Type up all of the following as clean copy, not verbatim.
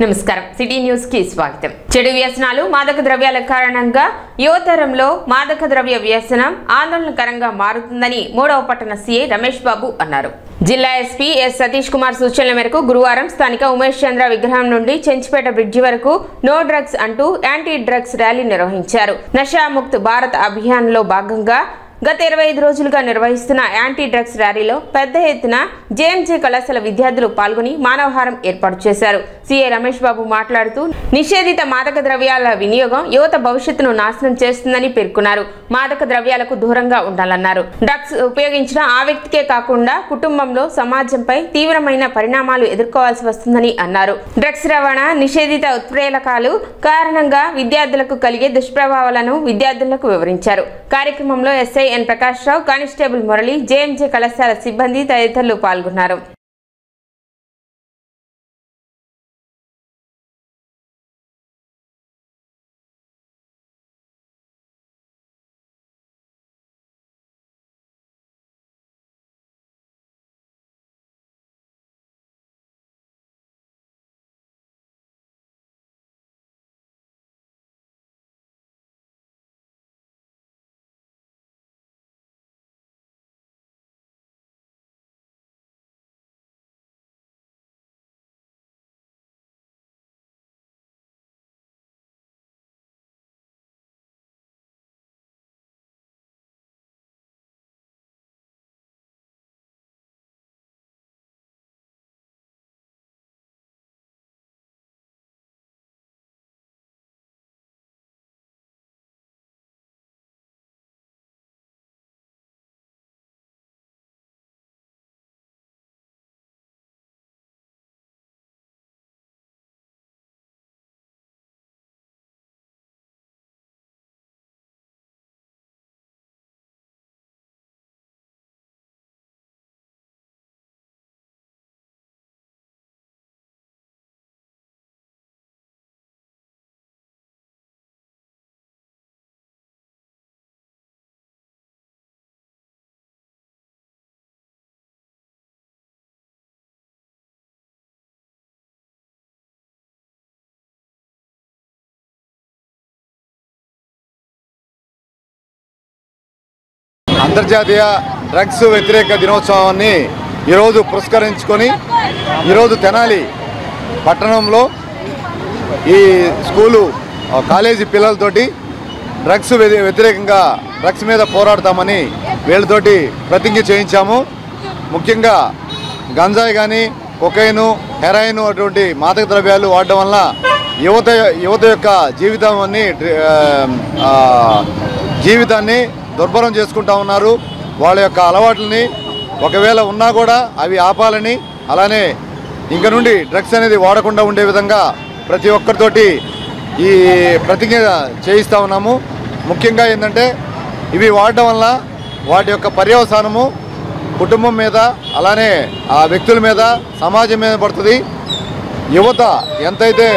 నమస్కారం city news కి స్వాగతం. చెడు వ్యసనాలు మాదక ద్రవ్యాల కారణంగా యువతరంలో మాదక ద్రవ్య వ్యసనం ఆందోళనకరంగా మారుతుందని 3వ పట్టణ సీఐ రమేష్ బాబు అన్నారు. జిల్లా ఎస్పీ ఎస్ సతీష్ కుమార్ సూచనల మేరకు గురువారం స్థానిక ఉమేష్ చంద్ర విగ్రహం నుండి చెంచిపేట బ్రిడ్జి వరకు నో డ్రగ్స్ అంటూ యాంటీ డ్రగ్స్ ర్యాలీ నిర్వహించారు. నషాముక్త్ భారత్ అభియాన్ లో భాగంగా గత 25 రోజులుగా నిర్వహిస్తున్న యాంటీ డ్రగ్స్ ర్యాలీలో పెద్ద ఎత్తున జేఎంజే కళాశాల విద్యార్థులు పాల్గొని మానవహారం ఏర్పాటు చేశారు. సీఐ రమేష్ బాబు మాట్లాడుతూ నిషేధిత మాదక ద్రవ్యాల వినియోగం యువత భవిష్యత్తును నాశనం చేస్తుందని పేర్కొన్నారు. మాదక ద్రవ్యాలకు దూరంగా ఉండాలన్నారు. డ్రగ్స్ ఉపయోగించిన ఆ వ్యక్తికే కాకుండా కుటుంబంలో సమాజంపై తీవ్రమైన పరిణామాలు ఎదుర్కోవాల్సి వస్తుందని అన్నారు. డ్రగ్స్ రవాణా నిషేధిత ఉత్ప్రేరకాలు కారణంగా విద్యార్థులకు కలిగే దుష్ప్రభావాలను విద్యార్థులకు వివరించారు. కార్యక్రమంలో ఎస్ఐ ఎన్ ప్రకాష్ రావు, కానిస్టేబుల్ మురళి, జేఎంజే కళాశాల సిబ్బంది తదితరులు పాల్గొన్నారు. అంతర్జాతీయ డ్రగ్స్ వ్యతిరేక దినోత్సవాన్ని ఈరోజు పురస్కరించుకొని ఈరోజు తెనాలి పట్టణంలో ఈ స్కూలు కాలేజీ పిల్లలతోటి డ్రగ్స్ వ్యతిరేకంగా డ్రగ్స్ మీద పోరాడతామని వీళ్ళతోటి ప్రతిజ్ఞ చేయించాము. ముఖ్యంగా గంజాయి కానీ కొకైను, హెరాయిన్ అటువంటి మాదక ద్రవ్యాలు వాడడం వల్ల యువత యొక్క జీవితాన్ని దుర్భరం చేసుకుంటా ఉన్నారు. వాళ్ళ యొక్క అలవాట్లని ఒకవేళ ఉన్నా కూడా అవి ఆపాలని, అలానే ఇంక నుండి డ్రగ్స్ అనేది వాడకుండా ఉండే విధంగా ప్రతి ఒక్కరితోటి ఈ ప్రతిజ్ఞ చేయిస్తూ ఉన్నాము. ముఖ్యంగా ఏంటంటే ఇవి వాడడం వల్ల వాటి యొక్క పర్యవసానము కుటుంబం మీద, అలానే ఆ వ్యక్తుల మీద, సమాజం మీద పడుతుంది. యువత ఎంతైతే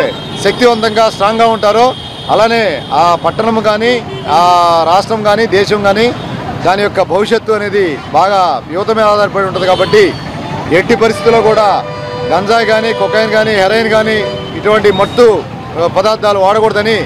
శక్తివంతంగా స్ట్రాంగ్గా ఉంటారో అలానే ఆ పట్టణం కానీ, ఆ రాష్ట్రం కానీ, దేశం కానీ దాని యొక్క భవిష్యత్తు అనేది బాగా యువత మీద ఆధారపడి ఉంటుంది. కాబట్టి ఎట్టి పరిస్థితుల్లో కూడా గంజాయి కానీ, కొకైన్ కానీ, హెరాయిన్ కానీ ఇటువంటి మత్తు పదార్థాలు వాడకూడదని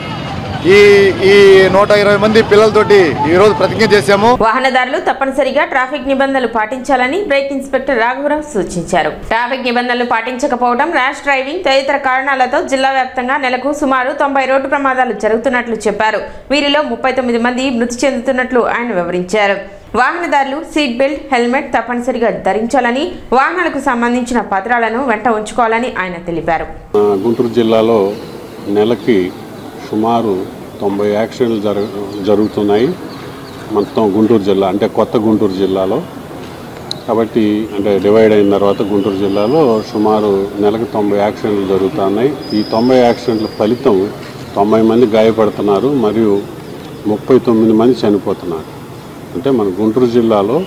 ఈ 120 మంది పిల్లలతోటి ఈరోజు ప్రతిజ్ఞ చేశాము. వాహనదారులు తప్పనిసరిగా ట్రాఫిక్ నిబంధనలు పాటించాలని బ్రేక్ ఇన్స్పెక్టర్ రాఘవరావు సూచించారు. ట్రాఫిక్ నిబంధనలు పాటించకపోవడం, ర్యాష్ డ్రైవింగ్ తదితర కారణాలతో జిల్లా వ్యాప్తంగా నెలకు సుమారు 90 రోడ్డు ప్రమాదాలు జరుగుతున్నట్లు చెప్పారు. వీరిలో 39 మంది మృతి చెందుతున్నట్లు ఆయన వివరించారు. వాహనదారులు సీట్ బెల్ట్, హెల్మెట్ తప్పనిసరిగా ధరించాలని, వాహనాలకు సంబంధించిన పత్రాలను వెంట ఉంచుకోవాలని ఆయన తెలిపారు. గుంటూరు జిల్లాలో నెలకి సుమారు 90 యాక్సిడెంట్లు జరుగుతున్నాయి. మొత్తం గుంటూరు జిల్లా అంటే కొత్త గుంటూరు జిల్లాలో. కాబట్టి అంటే డివైడ్ అయిన తర్వాత గుంటూరు జిల్లాలో సుమారు నెలకు 90 యాక్సిడెంట్లు జరుగుతున్నాయి. ఈ 90 యాక్సిడెంట్ల ఫలితం 90 మంది గాయపడుతున్నారు మరియు 39 మంది చనిపోతున్నారు. అంటే మన గుంటూరు జిల్లాలో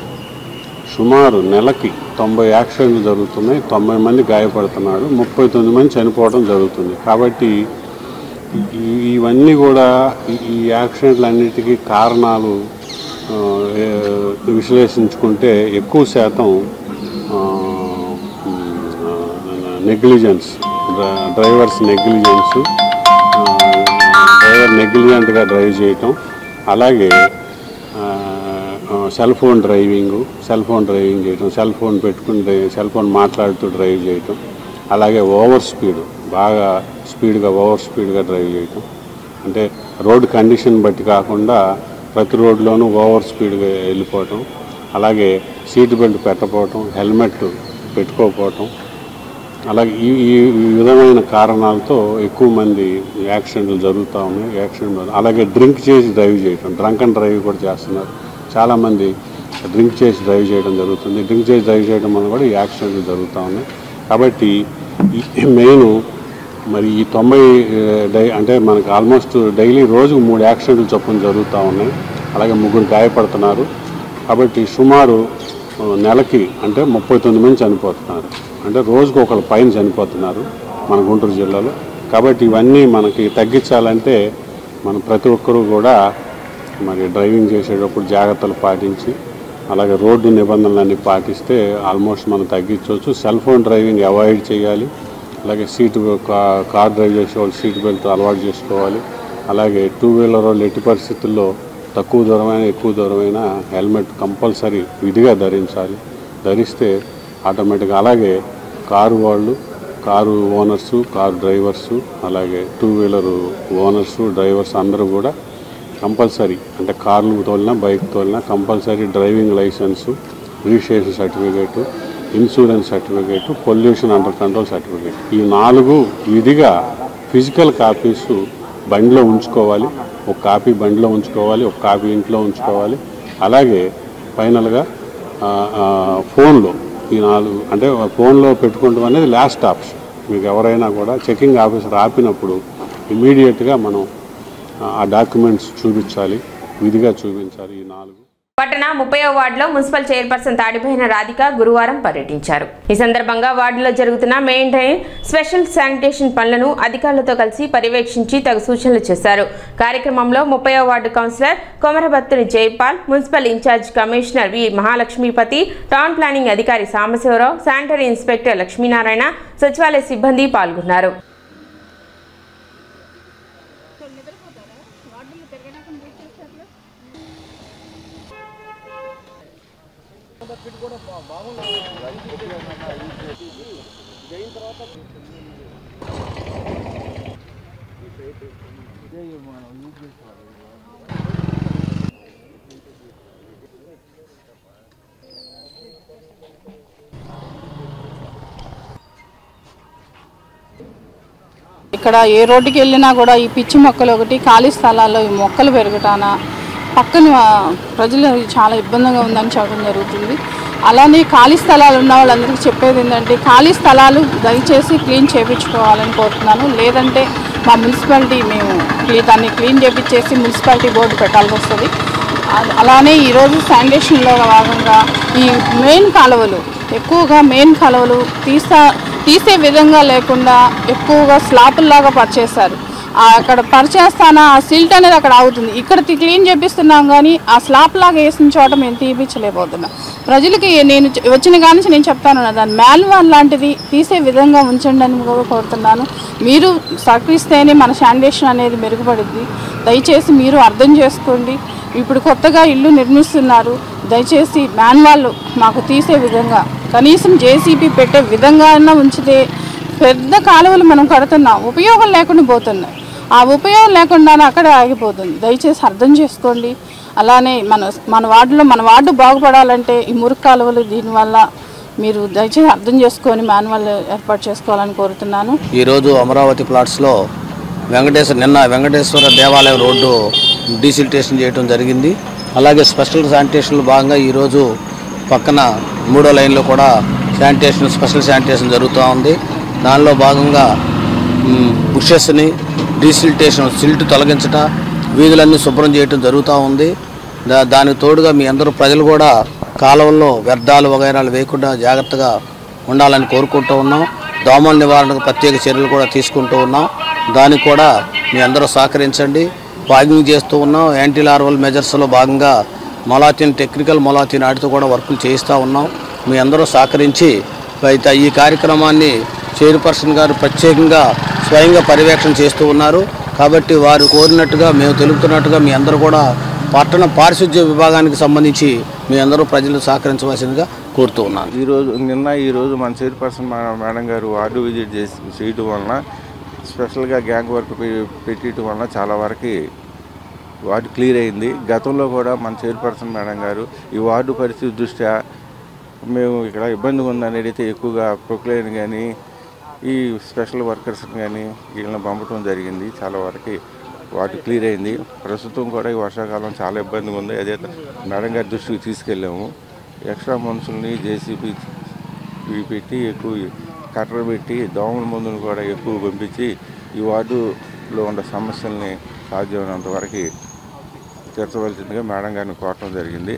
సుమారు నెలకి 90 యాక్సిడెంట్లు జరుగుతున్నాయి, 90 మంది గాయపడుతున్నారు, 39 మంది చనిపోవడం జరుగుతుంది. కాబట్టి ఇవన్నీ కూడా ఈ యాక్సిడెంట్లన్నిటికీ కారణాలు విశ్లేషించుకుంటే ఎక్కువ శాతం నెగ్లిజెన్స్, డ్రైవర్స్ నెగ్లిజెన్స్, డ్రైవర్ నెగ్లిజెంట్గా డ్రైవ్ చేయటం, అలాగే సెల్ ఫోన్ డ్రైవింగ్ చేయటం, సెల్ ఫోన్ పెట్టుకుని సెల్ ఫోన్ మాట్లాడుతూ డ్రైవ్ చేయటం, అలాగే ఓవర్ స్పీడ్గా డ్రైవ్ చేయటం. అంటే రోడ్ కండిషన్ బట్టి కాకుండా ప్రతి రోడ్లోనూ ఓవర్ స్పీడ్గా వెళ్ళిపోవటం, అలాగే సీట్ బెల్ట్ పెట్టకపోవటం, హెల్మెట్ పెట్టుకోకపోవటం, అలాగే ఈ విధమైన కారణాలతో ఎక్కువ మంది యాక్సిడెంట్లు జరుగుతూ ఉన్నాయి. అలాగే డ్రింక్ చేసి డ్రైవ్ చేయటం, డ్రంక్ అండ్ డ్రైవ్ కూడా చేస్తున్నారు. చాలామంది డ్రింక్ చేసి డ్రైవ్ చేయడం జరుగుతుంది. డ్రింక్ చేసి డ్రైవ్ చేయడం వల్ల కూడా ఈ యాక్సిడెంట్లు జరుగుతూ ఉన్నాయి. కాబట్టి మెయిన్ మరి ఈ 90 అంటే మనకు ఆల్మోస్ట్ డైలీ రోజుకు 3 యాక్సిడెంట్లు చొప్పున జరుగుతూ ఉన్నాయి. అలాగే 3 గాయపడుతున్నారు. కాబట్టి సుమారు నెలకి అంటే 39 మంది చనిపోతున్నారు. అంటే రోజుకు ఒకళ్ళు పైన చనిపోతున్నారు మన గుంటూరు జిల్లాలో. కాబట్టి ఇవన్నీ మనకి తగ్గించాలంటే మనం ప్రతి ఒక్కరూ కూడా మరి డ్రైవింగ్ చేసేటప్పుడు జాగ్రత్తలు పాటించి, అలాగే రోడ్డు నిబంధనలన్నీ పాటిస్తే ఆల్మోస్ట్ మనం తగ్గించవచ్చు. సెల్ ఫోన్ డ్రైవింగ్ అవాయిడ్ చేయాలి. అలాగే కార్ డ్రైవ్ చేసే వాళ్ళు సీట్ బెల్ట్ అలవాటు చేసుకోవాలి. అలాగే 2 వీలర్ వాళ్ళు ఎట్టి పరిస్థితుల్లో తక్కువ దూరమైన ఎక్కువ దూరమైన హెల్మెట్ కంపల్సరీ విధిగా ధరించాలి. ధరిస్తే ఆటోమేటిక్గా, అలాగే కారు వాళ్ళు, కారు ఓనర్సు, కారు డ్రైవర్సు, అలాగే 2 వీలర్ ఓనర్సు, డ్రైవర్స్ అందరూ కూడా కంపల్సరీ, అంటే కార్లు తోలినా బైక్ తోలినా compulsory driving licence, registration certificate, insurance certificate, pollution under control certificate, ఈ 4 విధిగా ఫిజికల్ కాపీసు బండిలో ఉంచుకోవాలి. ఒక కాపీ బండిలో ఉంచుకోవాలి, ఒక కాపీ ఇంట్లో ఉంచుకోవాలి. అలాగే ఫైనల్గా ఫోన్లో ఈ 4 అంటే ఫోన్లో పెట్టుకోవడం అనేది లాస్ట్ ఆప్షన్. మీకు ఎవరైనా కూడా చెకింగ్ ఆఫీసర్ ఆపినప్పుడు ఇమీడియట్గా మనం ఆ డాక్యుమెంట్స్ చూపించాలి, విధిగా చూపించాలి. ఈ 4 పట్టణ 30వ వార్డులో మున్సిపల్ చైర్పర్సన్ తాడిపోయిన రాధిక గురువారం పర్యటించారు. ఈ సందర్భంగా వార్డులో జరుగుతున్న మెయింటైన్ స్పెషల్ శానిటేషన్ పనులను అధికారులతో కలిసి పర్యవేక్షించి తగు సూచనలు చేశారు. కార్యక్రమంలో 30వ ward councillor Komarabattuni Jaipal, municipal in-charge commissioner V Mahalakshmipathi, town planning అధికారి సాంబశివరావు, శానిటరీ ఇన్స్పెక్టర్ లక్ష్మీనారాయణ, సచివాలయ సిబ్బంది పాల్గొన్నారు. ఇక్కడ ఏ రోడ్డుకి వెళ్ళినా కూడా ఈ పిచ్చి మొక్కలు ఒకటి, ఖాళీ స్థలాల్లో ఈ మొక్కలు పెరుగుతానా పక్కన ప్రజలు చాలా ఇబ్బందిగా ఉందని చెప్పడం జరుగుతుంది. అలానే ఖాళీ స్థలాలు ఉన్న వాళ్ళందరికీ చెప్పేది ఏంటంటే ఖాళీ స్థలాలు దయచేసి క్లీన్ చేయించుకోవాలని కోరుతున్నాను. లేదంటే మా మున్సిపాలిటీ మేము దాన్ని క్లీన్ చేయించేసి మున్సిపాలిటీ బోర్డు పెట్టాల్సి వస్తుంది. అలానే ఈరోజు శానిటేషన్లో భాగంగా ఈ మెయిన్ కాలువలు తీసే విధంగా లేకుండా ఎక్కువగా స్లాపుల్లాగా పరిచేస్తారు. అక్కడ పరిచేస్తానా ఆ సిల్ట్ అనేది అక్కడ ఆగుతుంది. ఇక్కడ క్లీన్ చేపిస్తున్నాం కానీ ఆ స్లాప్ లాగా వేసిన చోట మేము తీపించలేకపోతున్నాం. ప్రజలకి నేను వచ్చిన కానీ నేను చెప్తాను, దాని మాన్యువల్ లాంటిది తీసే విధంగా ఉంచండి అని కూడా కోరుతున్నాను. మీరు సహకరిస్తేనే మన శానిటేషన్ అనేది మెరుగుపడుద్ది. దయచేసి మీరు అర్థం చేసుకోండి. ఇప్పుడు కొత్తగా ఇల్లు నిర్మిస్తున్నారు, దయచేసి మాన్యువల్ మాకు తీసే విధంగా కనీసం జేసీబీ పెట్టే విధంగా ఉంచితే పెద్ద కాలువలు మనం కడుతున్నాం, ఉపయోగం లేకుండా పోతున్నాయి. ఆ ఉపయోగం లేకుండా అక్కడే ఆగిపోతుంది. దయచేసి అర్థం చేసుకోండి. అలానే మన వార్డు బాగుపడాలంటే ఈ మురికి కాలువలు దీనివల్ల మీరు దయచేసి అర్థం చేసుకొని మాన్యువల్ ఏర్పాటు చేసుకోవాలని కోరుతున్నాను. ఈరోజు అమరావతి ప్లాట్స్లో నిన్న వెంకటేశ్వర దేవాలయం రోడ్డు డీసిల్టేషన్ చేయడం జరిగింది. అలాగే స్పెషల్ శానిటేషన్లో భాగంగా ఈరోజు పక్కన 3వ లైన్లో కూడా స్పెషల్ శానిటేషన్ జరుగుతూ ఉంది. దానిలో భాగంగా బుషెస్ని సిల్ట్ తొలగించట, వీధులన్నీ శుభ్రం చేయడం జరుగుతూ ఉంది. దానికి తోడుగా మీ అందరూ ప్రజలు కూడా కాలువల్లో వ్యర్థాలు వగైరాలు వేయకుండా జాగ్రత్తగా ఉండాలని కోరుకుంటూ ఉన్నాం. దోమల నివారణకు ప్రత్యేక చర్యలు కూడా తీసుకుంటూ ఉన్నాం. దానికి కూడా మీ అందరూ సహకరించండి. ఫాగింగ్ చేస్తూ ఉన్నాం. యాంటీ లార్వల్ మెజర్స్లో భాగంగా టెక్నికల్ మొలాథిన్ ఆడితో కూడా వర్కులు చేయిస్తూ ఉన్నాం. మీ అందరూ సహకరించి ఈ కార్యక్రమాన్ని చైర్పర్సన్ గారు ప్రత్యేకంగా స్వయంగా పర్యవేక్షణ చేస్తూ ఉన్నారు. కాబట్టి వారు కోరినట్టుగా మేము తెలుపుతున్నట్టుగా మీ అందరూ కూడా పట్టణ పారిశుద్ధ్య విభాగానికి సంబంధించి మీ అందరూ ప్రజలు సహకరించవలసిందిగా కోరుతూ ఉన్నాను. ఈరోజు మన చైర్పర్సన్ మేడం గారు వార్డు విజిట్ చేయడం వలన స్పెషల్గా గ్యాంగ్ వర్క్ పెట్టడం వలన చాలా వరకు వార్డు క్లియర్ అయింది. గతంలో కూడా మన చైర్పర్సన్ మేడం గారు ఈ వార్డు పరిస్థితి దృష్ట్యా మేము ఇక్కడ ఇబ్బందిగా ఉందనేది అయితే ఎక్కువగా ప్రొక్లైన్ కానీ ఈ స్పెషల్ వర్కర్స్ని కానీ వీళ్ళని పంపడం జరిగింది. చాలా వరకు వాటి క్లియర్ అయింది. ప్రస్తుతం కూడా ఈ వర్షాకాలం చాలా ఇబ్బందిగా ఉంది. అదే మేడం గారి దృష్టికి తీసుకెళ్ళాము. ఎక్స్ట్రా మనుషుల్ని జేసీబీ పెట్టి ఎక్కువ కట్టలు పెట్టి దోమల మందును కూడా ఎక్కువ పంపించి ఈ వార్డులో ఉన్న సమస్యల్ని సాధ్యమైనంత వరకు తీర్చవలసిందిగా మేడం గారిని కోరటం జరిగింది.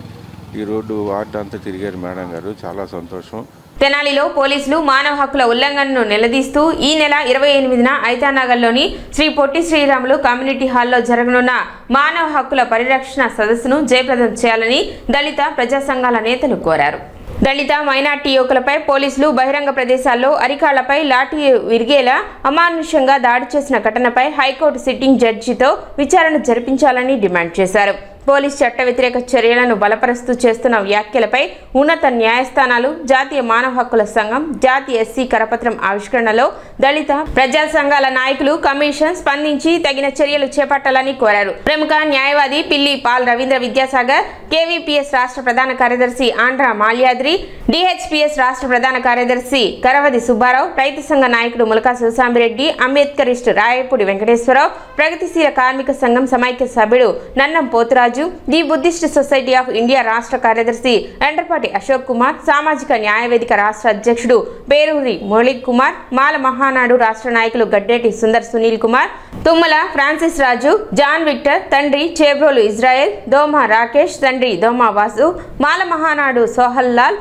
ఈ రోడ్డు వార్డు అంతా తిరిగారు మేడం గారు, చాలా సంతోషం. తెనాలిలో పోలీసులు మానవ హక్కుల ఉల్లంఘనను నిలదీస్తూ ఈ నెల 28న ఐతానగర్లోని శ్రీ పొట్టి శ్రీరాములు కమ్యూనిటీ హాల్లో జరగనున్న మానవ హక్కుల పరిరక్షణ సదస్సును జయప్రదం చేయాలని దళిత ప్రజా సంఘాల నేతలు కోరారు. దళిత మైనార్టీ యువకులపై పోలీసులు బహిరంగ ప్రదేశాల్లో అరికాళ్లపై లాఠీ విరిగేలా అమానుషంగా దాడి చేసిన ఘటనపై హైకోర్టు సిట్టింగ్ జడ్జితో విచారణ జరిపించాలని డిమాండ్ చేశారు. పోలీస్ చట్ట వ్యతిరేక చర్యలను బలపరుస్తూ చేస్తున్న వ్యాఖ్యలపై ఉన్నత న్యాయస్థానాలు, జాతీయ మానవ హక్కుల సంఘం, జాతీయ ఎస్సీ కరపత్రం ఆవిష్కరణలో దళిత ప్రజా సంఘాల నాయకులు కమిషన్ స్పందించి తగిన చర్యలు చేపట్టాలని కోరారు. ప్రముఖ న్యాయవాది పిల్లి పాల్ రవీంద్ర విద్యాసాగర్, కేవీపీఎస్ రాష్ట్ర ప్రధాన కార్యదర్శి ఆంధ్ర మాల్యాద్రి, డిహెచ్పిఎస్ రాష్ట్ర ప్రధాన కార్యదర్శి కరవది సుబ్బారావు, రైతు సంఘ నాయకుడు ములకా శివసాంబిరెడ్డి, అంబేద్కరిస్టు రాయపూడి వెంకటేశ్వరరావు, ప్రగతిశీల కార్మిక సంఘం సమైక్య సభ్యుడు Nannam Poturaju, the Buddhist society of India రాష్ట్ర కార్యదర్శి ఎండ్రపాటి అశోక్ కుమార్, సామాజిక న్యాయవేదిక రాష్ట్ర అధ్యక్షుడు పేరూరి మురళీ కుమార్, మాల మహానాడు రాష్ట్ర నాయకులు గడ్డేటి సుందర్ సునీల్ కుమార్, తుమ్మల ఫ్రాన్సిస్ రాజు, జాన్ విక్టర్, తండ్రి చేబ్రోలు ఇజ్రాయెల్, దోమా రాకేష్, తండ్రి దోమా వాసు, మాల మహానాడు సోహల్ లాల్,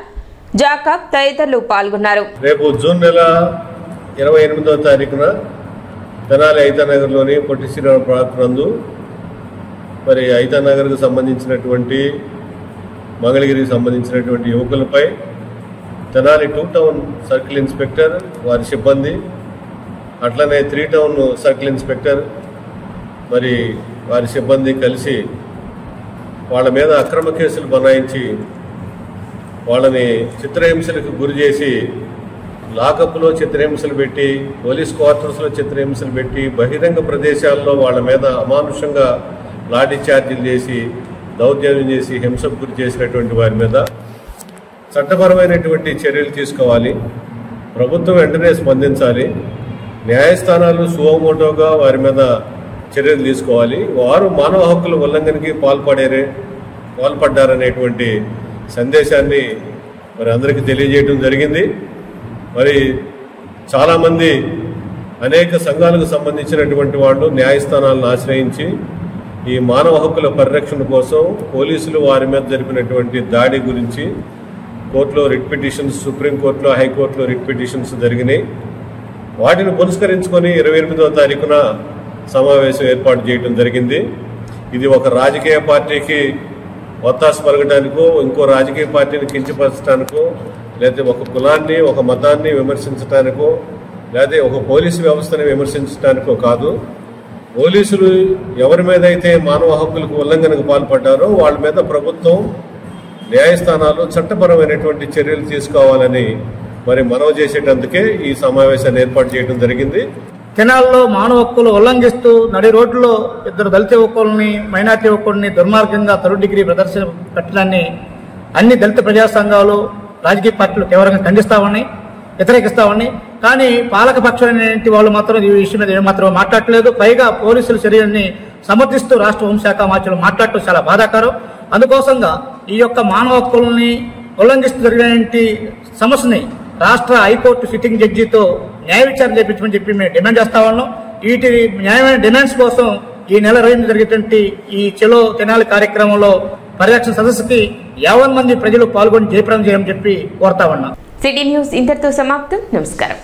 జాకబ్ తదితరులు పాల్గొన్నారు. రేపు జూన్ నెల 28వ తారీఖున తెనాలి ఐతానగర్లోని పొట్టి శ్రీరాములు పార్క్ నందు మరి ఐతానగర్కు సంబంధించినటువంటి మంగళగిరికి సంబంధించినటువంటి యువకులపై తెనాలి 2 టౌన్ సర్కిల్ ఇన్స్పెక్టర్ వారి సిబ్బంది, అట్లనే 3 టౌన్ సర్కిల్ ఇన్స్పెక్టర్ మరి వారి సిబ్బంది కలిసి వాళ్ళ మీద అక్రమ కేసులు బనాయించి వాళ్ళని చిత్రహింసలకు గురి చేసి లాకప్లో చిత్రహింసలు పెట్టి, పోలీస్ క్వార్టర్స్లో చిత్రహింసలు పెట్టి, బహిరంగ ప్రదేశాల్లో వాళ్ళ మీద అమానుషంగా లాఠీ చార్జీలు చేసి దౌర్జన్యం చేసి హింసకు గురి చేసినటువంటి వారి మీద చట్టపరమైనటువంటి చర్యలు తీసుకోవాలి. ప్రభుత్వం వెంటనే స్పందించాలి. న్యాయస్థానాలు సువమోటోగా వారి మీద చర్యలు తీసుకోవాలి. వారు మానవ హక్కుల ఉల్లంఘనకి పాల్పడ్డారనేటువంటి సందేశాన్ని మరి అందరికీ తెలియజేయడం జరిగింది. మరి చాలామంది అనేక సంఘాలకు సంబంధించినటువంటి వాళ్ళు న్యాయస్థానాలను ఆశ్రయించి ఈ మానవ హక్కుల పరిరక్షణ కోసం పోలీసులు వారి మీద జరిపినటువంటి దాడి గురించి కోర్టులో రిట్ పిటిషన్స్, సుప్రీంకోర్టులో, హైకోర్టులో రిట్ పిటిషన్స్ జరిగినాయి. వాటిని పురస్కరించుకొని 28వ తారీఖున సమావేశం ఏర్పాటు చేయడం జరిగింది. ఇది ఒక రాజకీయ పార్టీకి ఒత్తాసు పలకడానికో, ఇంకో రాజకీయ పార్టీని కించపరచడానికో, లేదా ఒక కులాన్ని, ఒక మతాన్ని విమర్శించడానికో, లేదా ఒక పోలీసు వ్యవస్థని విమర్శించడానికో కాదు. పోలీసులు ఎవరి మీద అయితే మానవ హక్కులకు ఉల్లంఘనకు పాల్పడ్డారో వాళ్ళ మీద ప్రభుత్వం, న్యాయస్థానాలు చట్టపరమైనటువంటి చర్యలు తీసుకోవాలని మరి మనవి చేసేటందుకే ఈ సమావేశాన్ని ఏర్పాటు చేయడం జరిగింది. తెనాల్లో మానవ హక్కులు ఉల్లంఘిస్తూ నడి రోడ్లో 2 దళిత యువకుల్ని, మైనార్టీ యువకుల్ని దుర్మార్గంగా 3rd డిగ్రీ ప్రదర్శన పెట్టడాన్ని అన్ని దళిత ప్రజా సంఘాలు, రాజకీయ పార్టీలు తీవ్రంగా ఖండిస్తామని, వ్యతిరేకిస్తామని. కానీ పాలకపక్షమైనటువంటి వాళ్ళు మాత్రం ఈ విషయం మీద ఏమాత్రం మాట్లాడలేదు. పైగా పోలీసుల చర్యల్ని సమర్థిస్తూ రాష్ట్ర హోంశాఖ మంత్రులు మాట్లాడటం చాలా బాధాకరం. అందుకోసంగా ఈ యొక్క మానవ హక్కుల్ని ఉల్లంఘిస్తూ జరిగినటువంటి సమస్యని రాష్ట్ర హైకోర్టు సిట్టింగ్ జడ్జితో న్యాయ విచారణ చేయించమని చెప్పి మేము డిమాండ్ చేస్తా ఉన్నాం. వీటి న్యాయమైన డిమాండ్స్ కోసం ఈ నెల 20 జరిగేటువంటి ఈ చెలో తెనాలి కార్యక్రమంలో పరిరక్షణ సదస్సుకి 50 మంది ప్రజలు పాల్గొని జయప్రదం చేయమని చెప్పి కోరుతా ఉన్నాం. సిటీ న్యూస్ ఇంతటితో సమాప్తం. నమస్కారం.